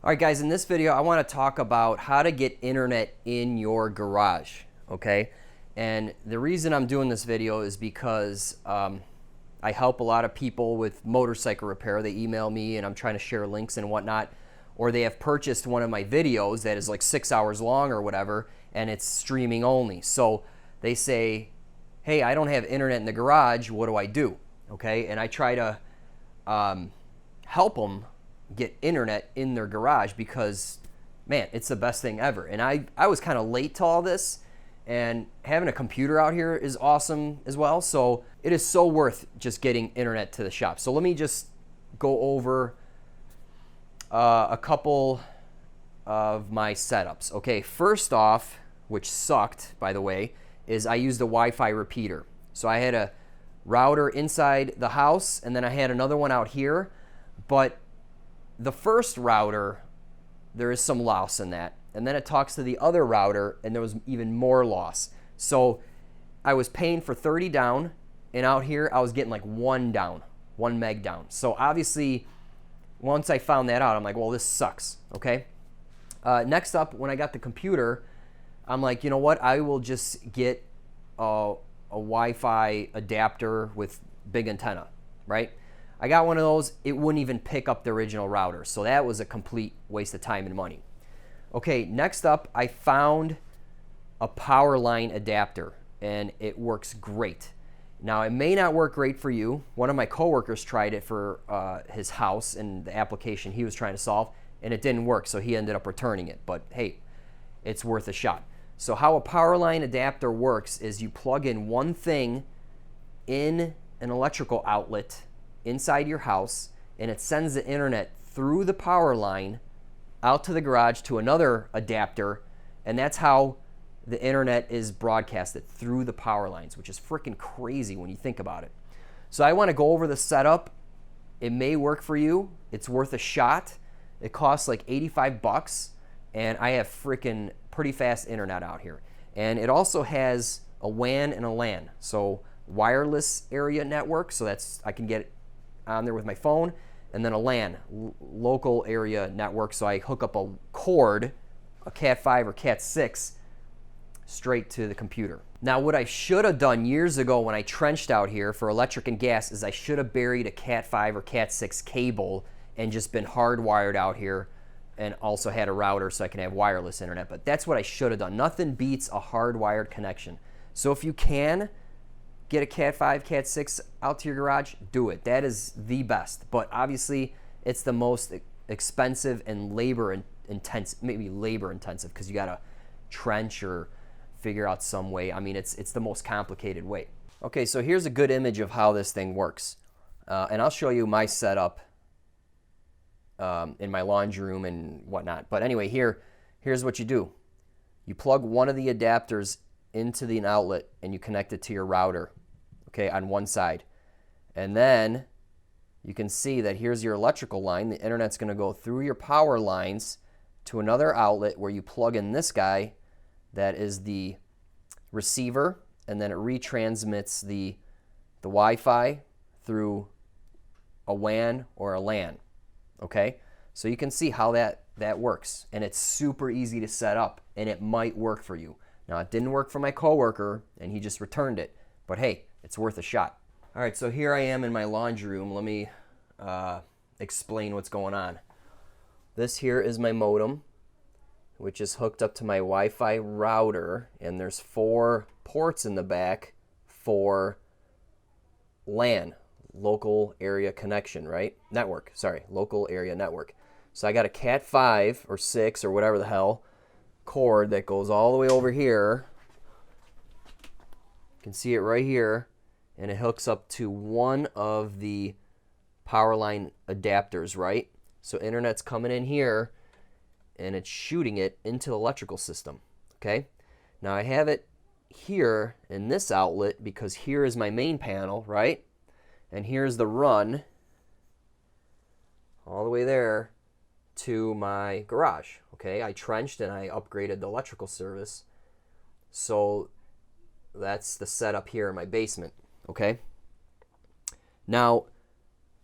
All right, guys, in this video, I want to talk about how to get internet in your garage, okay? And the reason I'm doing this video is because I help a lot of people with motorcycle repair. They email me and I'm trying to share links and whatnot, or they have purchased one of my videos that is like 6 hours long or whatever, and it's streaming only. So they say, hey, I don't have internet in the garage, what do I do? Okay, and I try to help them get internet in their garage because, man, it's the best thing ever. And I was kind of late to all this, and having a computer out here is awesome as well. So it is so worth just getting internet to the shop. So let me just go over a couple of my setups. Okay, first off, which sucked, by the way, is I used a Wi-Fi repeater. So I had a router inside the house, and then I had another one out here, but the first router, there is some loss in that, and then it talks to the other router, and there was even more loss. So I was paying for 30 down, and out here I was getting like 1 down, 1 meg down. So obviously, once I found that out, I'm like, well, this sucks, okay? Next up, when I got the computer, I'm like, you know what? I will just get a Wi-Fi adapter with big antenna, right? I got one of those. It wouldn't even pick up the original router. So that was a complete waste of time and money. Okay, next up, I found a Powerline adapter, and it works great. Now, it may not work great for you. One of my coworkers tried it for his house and the application he was trying to solve, and it didn't work, so he ended up returning it. But hey, it's worth a shot. So how a Powerline adapter works is you plug in one thing in an electrical outlet inside your house, and it sends the internet through the power line out to the garage to another adapter, and that's how the internet is broadcasted, through the power lines, which is freaking crazy when you think about it. So I want to go over the setup. It may work for you. It's worth a shot. It costs like 85 bucks, and I have freaking pretty fast internet out here. And it also has a WAN and a LAN, so wireless area network, so that's, I can get on there with my phone, and then a LAN, local area network, so I hook up a cord, a Cat 5 or Cat 6, straight to the computer. Now, what I should have done years ago when I trenched out here for electric and gas is I should have buried a Cat 5 or Cat 6 cable and just been hardwired out here, and also had a router so I can have wireless internet. But that's what I should have done. Nothing beats a hardwired connection. So if you can get a Cat 5, Cat 6 out to your garage, do it. That is the best. But obviously, it's the most expensive and labor intensive, maybe labor intensive, because you got to trench or figure out some way. I mean, it's the most complicated way. Okay, so here's a good image of how this thing works. And I'll show you my setup in my laundry room and whatnot. But anyway, here's what you do. You plug one of the adapters into the outlet and you connect it to your router, okay, on one side. And then you can see that here's your electrical line. The internet's going to go through your power lines to another outlet where you plug in this guy that is the receiver, and then it retransmits the Wi-Fi through a WAN or a LAN, okay? So you can see how that works, and it's super easy to set up, and it might work for you. Now, it didn't work for my coworker, and he just returned it. But hey, it's worth a shot. All right, so here I am in my laundry room. Let me explain what's going on. This here is my modem, which is hooked up to my Wi-Fi router, and there's 4 ports in the back for LAN, local area connection, right? Network, sorry, local area network. So I got a Cat 5 or 6 or whatever the hell cord that goes all the way over here. You can see it right here, and it hooks up to one of the Powerline adapters, right? So internet's coming in here, and it's shooting it into the electrical system, okay? Now I have it here in this outlet because here is my main panel, right? And here's the run all the way there to my garage, okay? I trenched and I upgraded the electrical service. So that's the setup here in my basement, okay? Now,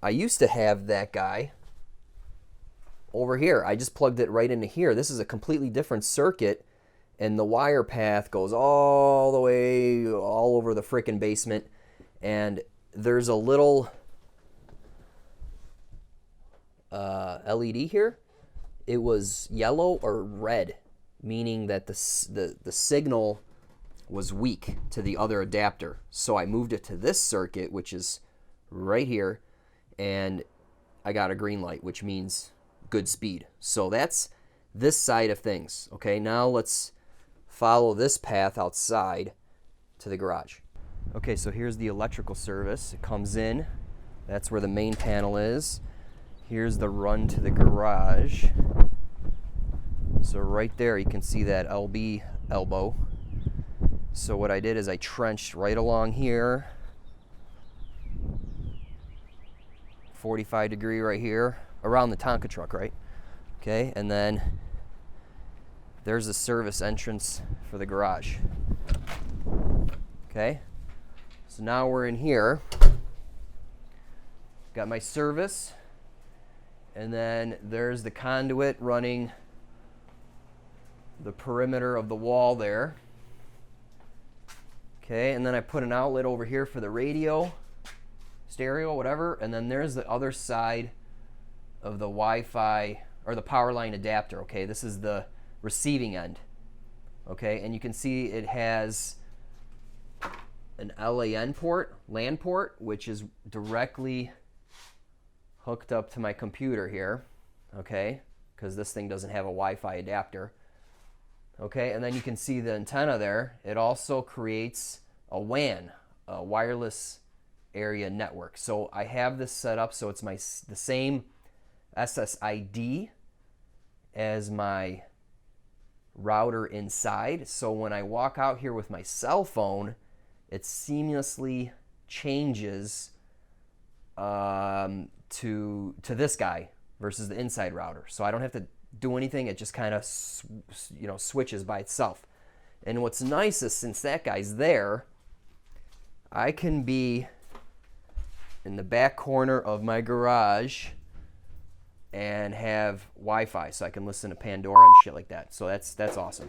I used to have that guy over here. I just plugged it right into here. This is a completely different circuit, and the wire path goes all the way all over the frickin' basement. And there's a little LED here. It was yellow or red, meaning that the signal was weak to the other adapter. So I moved it to this circuit, which is right here, and I got a green light, which means good speed. So that's this side of things. Okay, now let's follow this path outside to the garage. Okay, so here's the electrical service. It comes in. That's where the main panel is. Here's the run to the garage. So right there, you can see that LB elbow. So what I did is I trenched right along here, 45 degree right here, around the Tonka truck, right? Okay, and then there's the service entrance for the garage. Okay, so now we're in here. Got my service, and then there's the conduit running the perimeter of the wall there. Okay, and then I put an outlet over here for the radio, stereo, whatever, and then there's the other side of the Wi-Fi, or the Powerline adapter. Okay, this is the receiving end. Okay, and you can see it has an LAN port, LAN port, which is directly hooked up to my computer here, okay, because this thing doesn't have a Wi-Fi adapter. Okay, and then you can see the antenna there. It also creates a WAN, a wireless area network. So I have this set up so it's the same SSID as my router inside. So when I walk out here with my cell phone, it seamlessly changes to this guy versus the inside router. So I don't have to do anything. It just kind of switches by itself. And what's nice is since that guy's there, I can be in the back corner of my garage and have Wi-Fi, so I can listen to Pandora and shit like that. So that's awesome.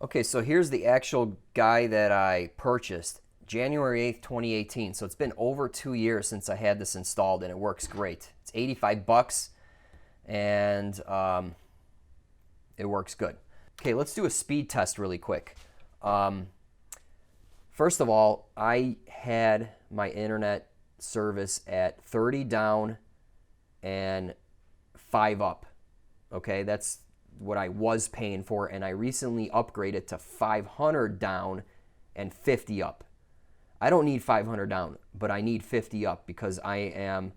Okay, so here's the actual guy that I purchased January 8th, 2018. So it's been over 2 years since I had this installed, and it works great. It's 85 bucks, and it works good. Okay, let's do a speed test really quick. First of all, I had my internet service at 30 down and 5 up. Okay, that's what I was paying for, and I recently upgraded to 500 down and 50 up. I don't need 500 down, but I need 50 up because I am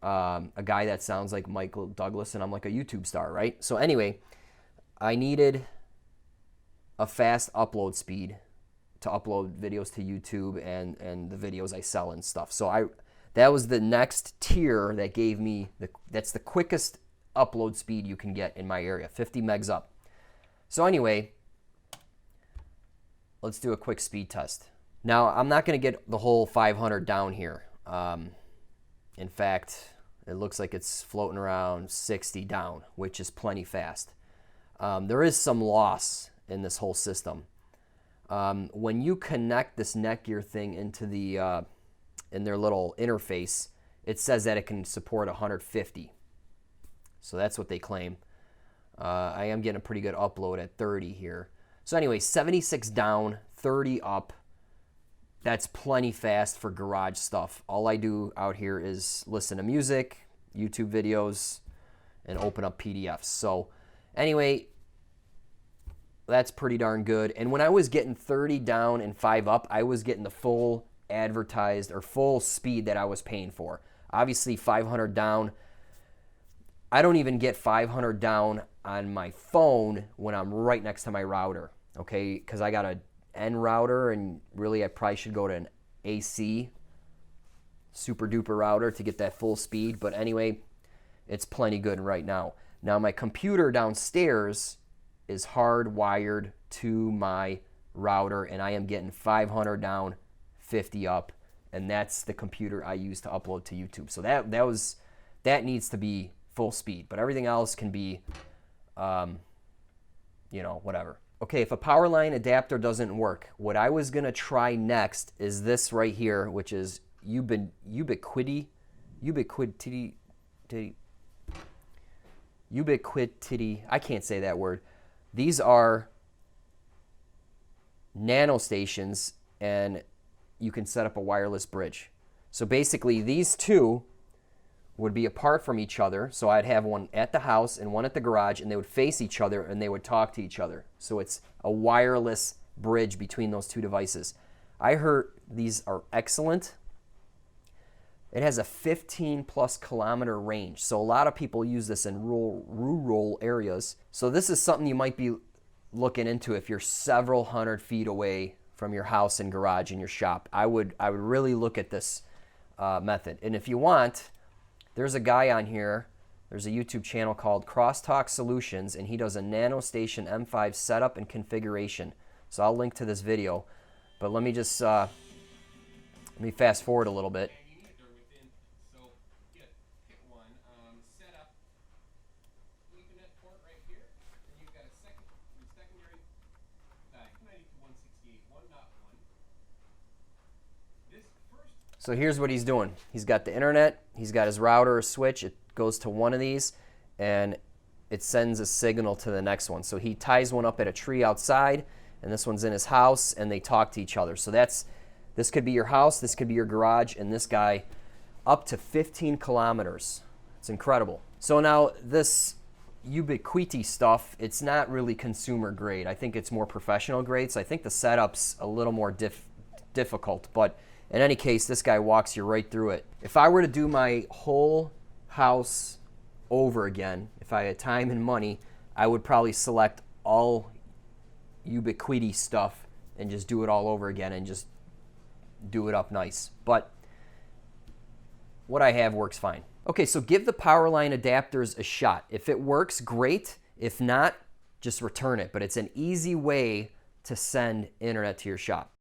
a guy that sounds like Michael Douglas, and I'm like a YouTube star, right? So anyway, I needed a fast upload speed to upload videos to YouTube and the videos I sell and stuff. So that was the next tier that gave me, that's the quickest upload speed you can get in my area, 50 megs up. So anyway, let's do a quick speed test. Now, I'm not going to get the whole 500 down here. In fact, it looks like it's floating around 60 down, which is plenty fast. There is some loss in this whole system. When you connect this Netgear thing into the in their little interface, it says that it can support 150. So that's what they claim. I am getting a pretty good upload at 30 here. So anyway, 76 down, 30 up. That's plenty fast for garage stuff. All I do out here is listen to music, YouTube videos, and open up PDFs. So anyway, that's pretty darn good. And when I was getting 30 down and 5 up, I was getting the full advertised or full speed that I was paying for. Obviously 500 down, I don't even get 500 down on my phone when I'm right next to my router, okay? Because I got a N router, and really I probably should go to an AC super duper router to get that full speed. But anyway, it's plenty good right now. Now my computer downstairs is hardwired to my router, and I am getting 500 down, 50 up, and that's the computer I use to upload to YouTube. So that needs to be full speed, but everything else can be, you know, whatever. Okay, if a Powerline adapter doesn't work, what I was gonna try next is this right here, which is ubiquity, I can't say that word. These are nanostations, and you can set up a wireless bridge. So basically these two would be apart from each other. So I'd have one at the house and one at the garage, and they would face each other and they would talk to each other. So it's a wireless bridge between those two devices. I heard these are excellent. It has a 15+ kilometer range. So a lot of people use this in rural areas. So this is something you might be looking into if you're several hundred feet away from your house and garage and your shop. I would really look at this method. And if you want, there's a guy on here, there's a YouTube channel called Crosstalk Solutions, and he does a NanoStation M5 setup and configuration. So I'll link to this video. But let me just let me fast forward a little bit. So here's what he's doing. He's got the internet, he's got his router or switch, it goes to one of these, and it sends a signal to the next one. So he ties one up at a tree outside, and this one's in his house, and they talk to each other. So this could be your house, this could be your garage, and this guy up to 15 kilometers. It's incredible. So now this ubiquity stuff, it's not really consumer grade. I think it's more professional grade, so I think the setup's a little more difficult, but in any case, this guy walks you right through it. If I were to do my whole house over again, if I had time and money, I would probably select all ubiquity stuff and just do it all over again and just do it up nice. But what I have works fine. Okay, so give the Powerline adapters a shot. If it works, great. If not, just return it. But it's an easy way to send internet to your shop.